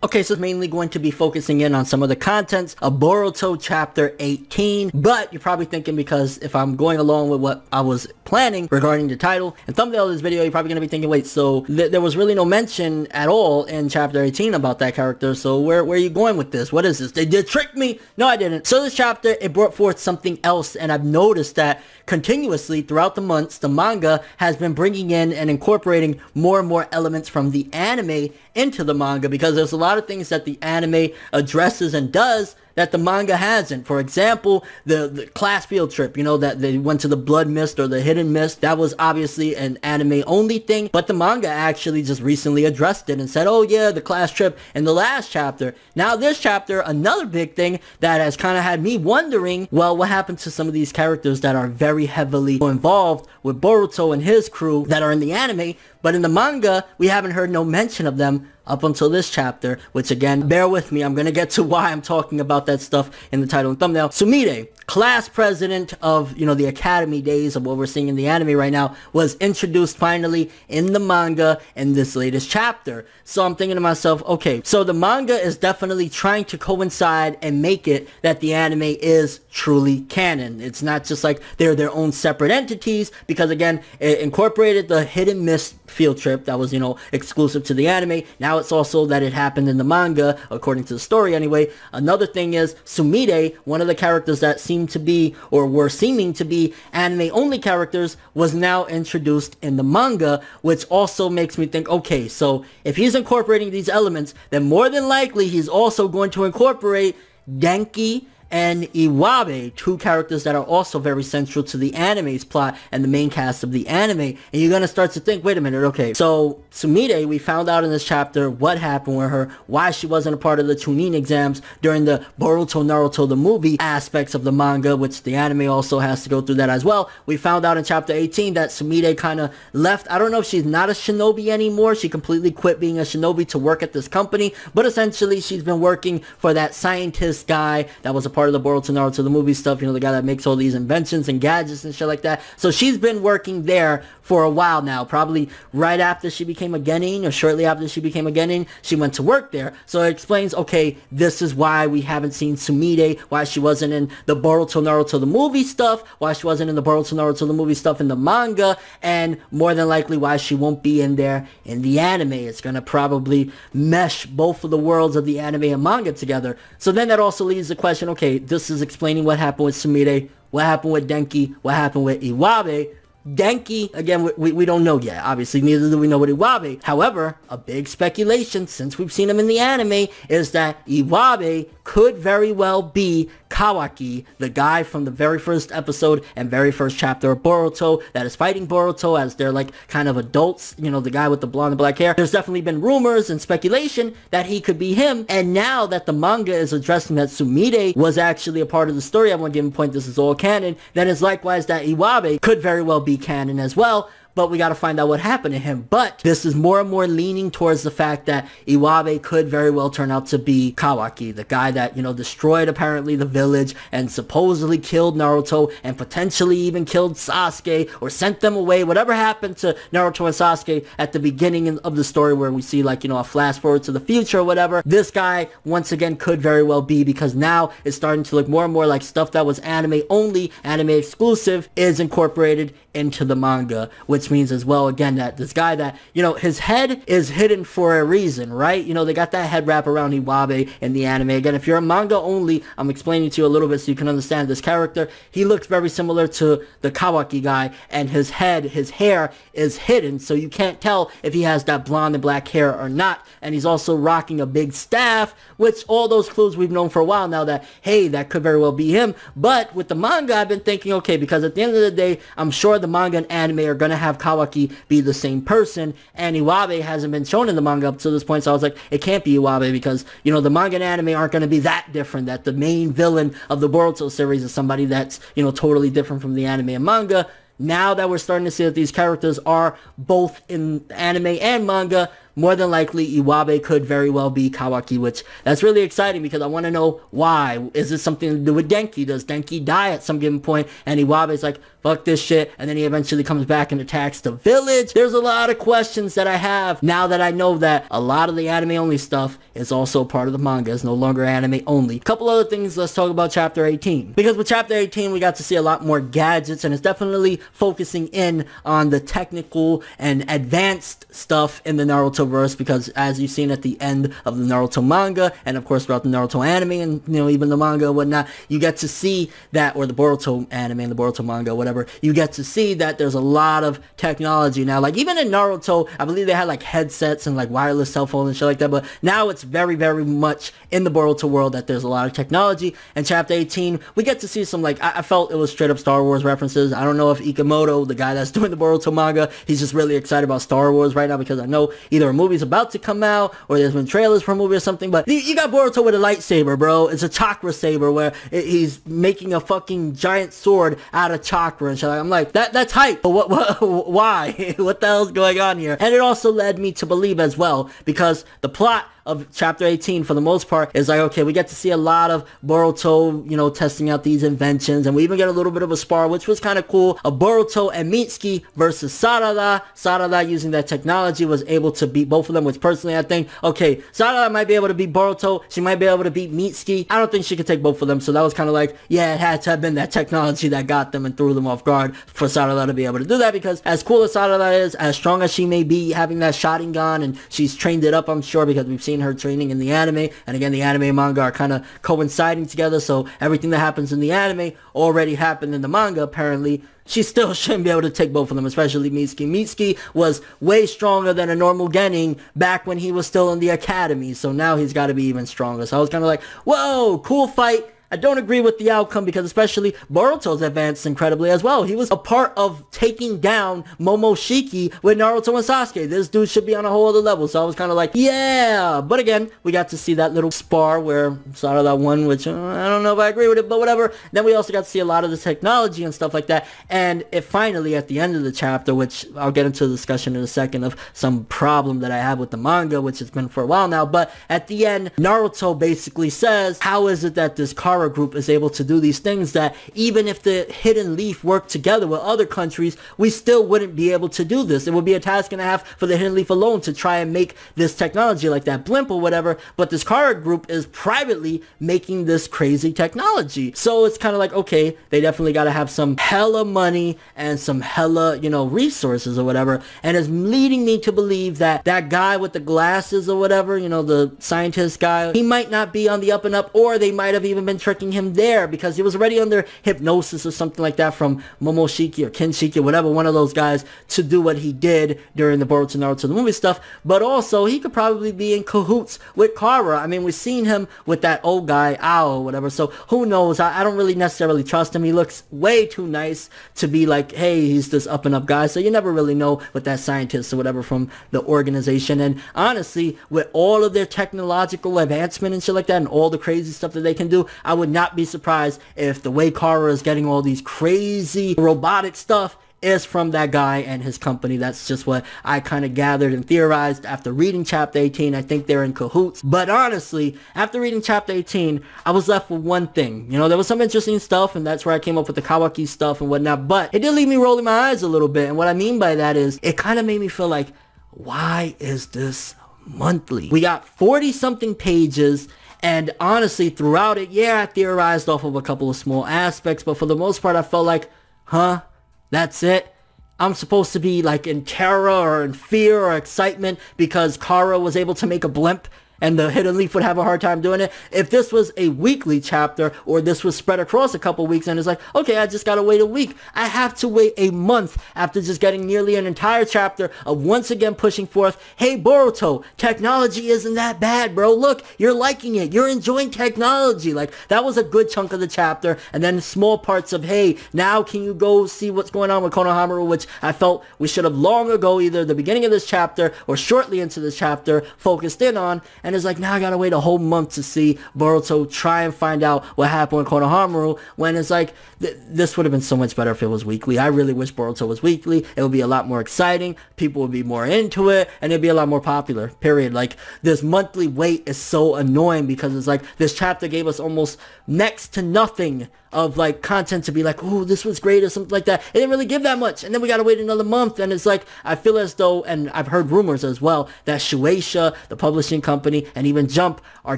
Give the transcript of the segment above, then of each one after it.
Okay, so it's mainly going to be focusing in on some of the contents of Boruto chapter 18, but you're probably thinking, because if I'm going along with what I was planning regarding the title and thumbnail of this video, you're probably going to be thinking, wait, so there was really no mention at all in chapter 18 about that character, so where are you going with this? What is this? They did trick me? No, I didn't. So this chapter, it brought forth something else, and I've noticed that continuously throughout the months, the manga has been bringing in and incorporating more and more elements from the anime into the manga, because there's a lot of things that the anime addresses and does that the manga hasn't. For example, the class field trip, you know, that they went to the Blood Mist or the Hidden Mist. That was obviously an anime only thing, but the manga actually just recently addressed it and said, oh yeah, the class trip in the last chapter. Now this chapter, another big thing that has kind of had me wondering, well, what happened to some of these characters that are very heavily involved with Boruto and his crew that are in the anime, but in the manga, we haven't heard no mention of them up until this chapter, which again, bear with me, I'm going to get to why I'm talking about that stuff in the title and thumbnail. Sumire, class president of, you know, the academy days of what we're seeing in the anime right now, was introduced finally in the manga in this latest chapter. So I'm thinking to myself, okay, so the manga is definitely trying to coincide and make it that the anime is truly canon. It's not just like they're their own separate entities, because again, it incorporated the Hidden Mist field trip that was, you know, exclusive to the anime. Now it's also that it happened in the manga, according to the story anyway. Another thing is Sumire, one of the characters that seemed to be, or were seeming to be, anime only characters, was now introduced in the manga, which also makes me think, okay, so if he's incorporating these elements, then more than likely he's also going to incorporate Denki and Iwabe, two characters that are also very central to the anime's plot and the main cast of the anime. And you're going to start to think, wait a minute, okay, so Sumire, we found out in this chapter what happened with her, why she wasn't a part of the Chunin exams during the Boruto Naruto the movie aspects of the manga, which the anime also has to go through that as well. We found out in chapter 18 that Sumire kind of left. I don't know if she's not a shinobi anymore. She completely quit being a shinobi to work at this company, but essentially she's been working for that scientist guy that was a part of the Boruto Naruto the movie stuff, you know, the guy that makes all these inventions and gadgets and shit like that. So she's been working there for a while now, probably right after she became a genin, or shortly after she became a genin, she went to work there. So it explains, okay, this is why we haven't seen Sumire, why she wasn't in the Boruto Naruto the movie stuff, why she wasn't in the Boruto Naruto the movie stuff in the manga, and more than likely why she won't be in there in the anime. It's gonna probably mesh both of the worlds of the anime and manga together. So then that also leaves the question, okay, this is explaining what happened with Sumire, what happened with Denki, what happened with Iwabe. Denki, again, we don't know yet. Obviously, neither do we know with Iwabe. However, a big speculation, since we've seen him in the anime, is that Iwabe could very well be Kawaki, the guy from the very first episode and very first chapter of Boruto that is fighting Boruto as they're like kind of adults, you know, the guy with the blonde and black hair. There's definitely been rumors and speculation that he could be him, and now that the manga is addressing that Sumire was actually a part of the story, I want to give him a point, this is all canon, then it's likewise that Iwabe could very well be canon as well. But we got to find out what happened to him. But this is more and more leaning towards the fact that Iwabe could very well turn out to be Kawaki, the guy that, you know, destroyed apparently the village and supposedly killed Naruto and potentially even killed Sasuke or sent them away. Whatever happened to Naruto and Sasuke at the beginning of the story, where we see, like, you know, a flash forward to the future or whatever, this guy once again could very well be, because now it's starting to look more and more like stuff that was anime only, anime exclusive, is incorporated into the manga, which means as well, again, that this guy that, you know, his head is hidden for a reason, right? You know, they got that head wrap around Iwabe in the anime. Again, if you're a manga only, I'm explaining to you a little bit so you can understand this character. He looks very similar to the Kawaki guy, and his head, his hair is hidden, so you can't tell if he has that blonde and black hair or not. And he's also rocking a big staff, which all those clues we've known for a while now that, hey, that could very well be him. But with the manga, I've been thinking, okay, because at the end of the day, I'm sure the manga and anime are going to have Kawaki be the same person, and Iwabe hasn't been shown in the manga up to this point, so I was like, it can't be Iwabe, because, you know, the manga and anime aren't going to be that different, that the main villain of the Boruto series is somebody that's, you know, totally different from the anime and manga. Now that we're starting to see that these characters are both in anime and manga, more than likely Iwabe could very well be Kawaki, which that's really exciting because I want to know why. Is this something to do with Denki? Does Denki die at some given point and Iwabe's like, fuck this shit, and then he eventually comes back and attacks the village? There's a lot of questions that I have now that I know that a lot of the anime only stuff is also part of the manga. It's no longer anime only. Couple other things, let's talk about chapter 18. Because with chapter 18, we got to see a lot more gadgets, and it's definitely focusing in on the technical and advanced stuff in the Naruto verse, because as you've seen at the end of the Naruto manga, and of course throughout the Naruto anime, and even the manga and whatnot, you get to see that, or the Boruto anime and the Boruto manga, whatever, you get to see that there's a lot of technology now. Like even in Naruto, I believe they had like headsets and like wireless cell phones and shit like that, but now it's very, very much in the Boruto world that there's a lot of technology. In chapter 18, we get to see some, like, I felt it was straight up Star Wars references. I don't know if Ikemoto, the guy that's doing the Boruto manga, he's just really excited about Star Wars right now, because I know either a movie's about to come out or there's been trailers for a movie or something, but you got Boruto with a lightsaber, bro. It's a chakra saber where he's making a fucking giant sword out of chakra and shit. I'm like, that's hype, but why? What the hell's going on here? And it also led me to believe as well, because the plot of chapter 18 for the most part is like, okay, we get to see a lot of Boruto, you know, testing out these inventions, and we even get a little bit of a spar, which was kind of cool, of Boruto and Mitsuki versus Sarada. Sarada, using that technology, was able to beat both of them, which personally I think, okay, Sarada might be able to beat Boruto, she might be able to beat Mitsuki. I don't think she could take both of them, so that was kind of like, yeah, it had to have been that technology that got them and threw them off guard for Sarada to be able to do that, because as cool as Sarada is, as strong as she may be, having that Sharingan, and she's trained it up, I'm sure, because we've seen her training in the anime, and again, the anime and manga are kind of coinciding together, so everything that happens in the anime already happened in the manga, apparently. She still shouldn't be able to take both of them, especially Mitsuki. Mitsuki was way stronger than a normal Genin back when he was still in the academy, so now he's got to be even stronger. So I was kind of like, whoa, cool fight. I don't agree with the outcome, because especially Boruto's advanced incredibly as well. He was a part of taking down Momoshiki with Naruto and Sasuke. This dude should be on a whole other level. So I was kind of like, yeah. But again, we got to see that little spar where Sarada won, which I don't know if I agree with it, but whatever. Then we also got to see a lot of the technology and stuff like that. And it finally, at the end of the chapter, which I'll get into the discussion in a second of some problem that I have with the manga, which has been for a while now. But at the end, Naruto basically says, how is it that this Kara group is able to do these things that even if the Hidden Leaf worked together with other countries, we still wouldn't be able to do this? It would be a task and a half for the Hidden Leaf alone to try and make this technology like that blimp or whatever, but this Kara group is privately making this crazy technology. So it's kind of like, okay, they definitely got to have some hella money and some hella, you know, resources or whatever, and it's leading me to believe that that guy with the glasses or whatever, you know, the scientist guy, he might not be on the up and up, or they might have even been tricking him there, because he was already under hypnosis or something like that from Momoshiki or Kinshiki or whatever, one of those guys, to do what he did during the Boruto Naruto the movie stuff. But also he could probably be in cahoots with Kara. I mean, we've seen him with that old guy Ao or whatever, so who knows? I don't really necessarily trust him. He looks way too nice to be like, hey, he's this up and up guy, so you never really know with that scientist or whatever from the organization. And honestly, with all of their technological advancement and shit like that, and all the crazy stuff that they can do, I would not be surprised if the way Kara is getting all these crazy robotic stuff is from that guy and his company. That's just what I kind of gathered and theorized after reading chapter 18. I think they're in cahoots. But honestly, after reading chapter 18, I was left with one thing. You know, there was some interesting stuff, and that's where I came up with the Kawaki stuff and whatnot, but it did leave me rolling my eyes a little bit. And what I mean by that is, it kind of made me feel like, why is this monthly? We got 40 something pages, and honestly, throughout it, yeah, I theorized off of a couple of small aspects, but for the most part, I felt like, huh? That's it? I'm supposed to be like in terror or in fear or excitement because Kara was able to make a blimp and the Hidden Leaf would have a hard time doing it. If this was a weekly chapter, or this was spread across a couple weeks, and it's like, okay, I just gotta wait a week. I have to wait a month after just getting nearly an entire chapter of once again pushing forth, hey Boruto, technology isn't that bad, bro. Look, you're liking it. You're enjoying technology. Like, that was a good chunk of the chapter. And then small parts of, hey, now can you go see what's going on with Konohamaru, which I felt we should have long ago, either the beginning of this chapter or shortly into this chapter, focused in on. and it's like, now I gotta wait a whole month to see Boruto try and find out what happened with Konohamaru, when it's like, this would have been so much better if it was weekly. I really wish Boruto was weekly. It would be a lot more exciting, people would be more into it, and it'd be a lot more popular, period. Like, this monthly wait is so annoying, because it's like, this chapter gave us almost next to nothing of like content to be like, oh, this was great or something like that. It didn't really give that much, and then we gotta wait another month, and it's like, I feel as though, and I've heard rumors as well, that Shueisha, the publishing company, and even Jump are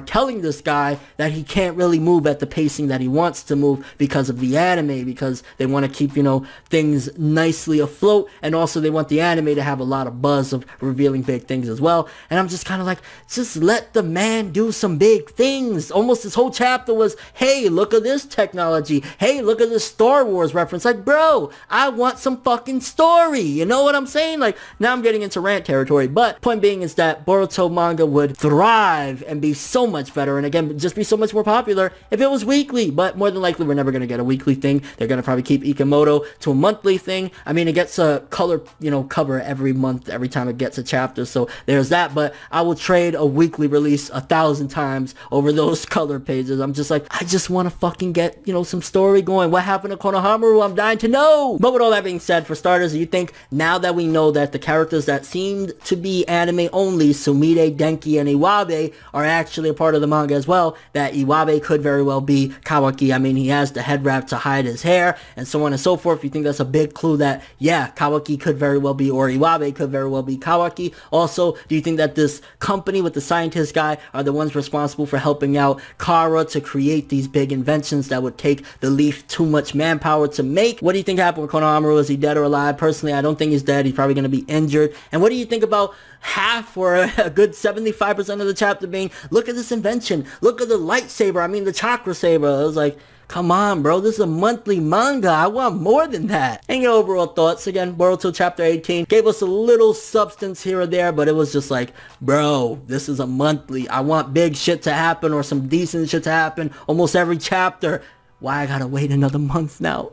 telling this guy that he can't really move at the pacing that he wants to move because of the anime, because they want to keep, you know, things nicely afloat, and also they want the anime to have a lot of buzz of revealing big things as well. And I'm just kind of like, just let the man do some big things. Almost this whole chapter was, hey, look at this technology. Hey, look at this Star Wars reference. Like, bro, I want some fucking story. You know what I'm saying? Like, now I'm getting into rant territory. But point being is that Boruto manga would thrive and be so much better, and again, just be so much more popular if it was weekly. But more than likely, we're never going to get a weekly thing. They're going to probably keep Ikemoto to a monthly thing. I mean, it gets a color, you know, cover every month, every time it gets a chapter. So there's that. But I will trade a weekly release 1,000 times over those color pages. I'm just like, I just want to fucking get, you know, some story going. What happened to Konohamaru? I'm dying to know. But with all that being said, for starters, you think now that we know that the characters that seemed to be anime only, Sumire, Denki, and Iwabe, are actually a part of the manga as well, that Iwabe could very well be Kawaki. I mean, he has the head wrap to hide his hair, and so on and so forth. You think that's a big clue that, yeah, Kawaki could very well be, or Iwabe could very well be Kawaki. Also, do you think that this company with the scientist guy are the ones responsible for helping out Kara to create these big inventions that would take the Leaf too much manpower to make? What do you think happened with Konohamaru? Is he dead or alive? Personally, I don't think he's dead. He's probably going to be injured. And what do you think about half or a good 75% of the chapter being, look at this invention, look at the lightsaber, I mean the chakra saber? I was like, come on, bro, this is a monthly manga. I want more than that. And your overall thoughts, again, Boruto chapter 18 gave us a little substance here or there, but it was just like, bro, this is a monthly. I want big shit to happen, or some decent shit to happen almost every chapter. Why I gotta wait another month now?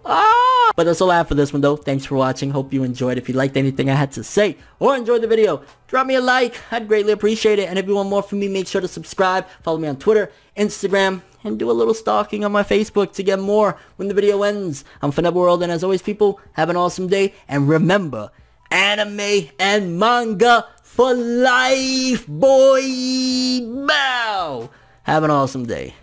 But that's all I have for this one, though. Thanks for watching. Hope you enjoyed. If you liked anything I had to say or enjoyed the video, drop me a like. I'd greatly appreciate it. And if you want more from me, make sure to subscribe. Follow me on Twitter, Instagram, and do a little stalking on my Facebook to get more when the video ends. I'm ForneverWorld, and as always, people, have an awesome day. And remember, anime and manga for life, boy. Bow. Have an awesome day.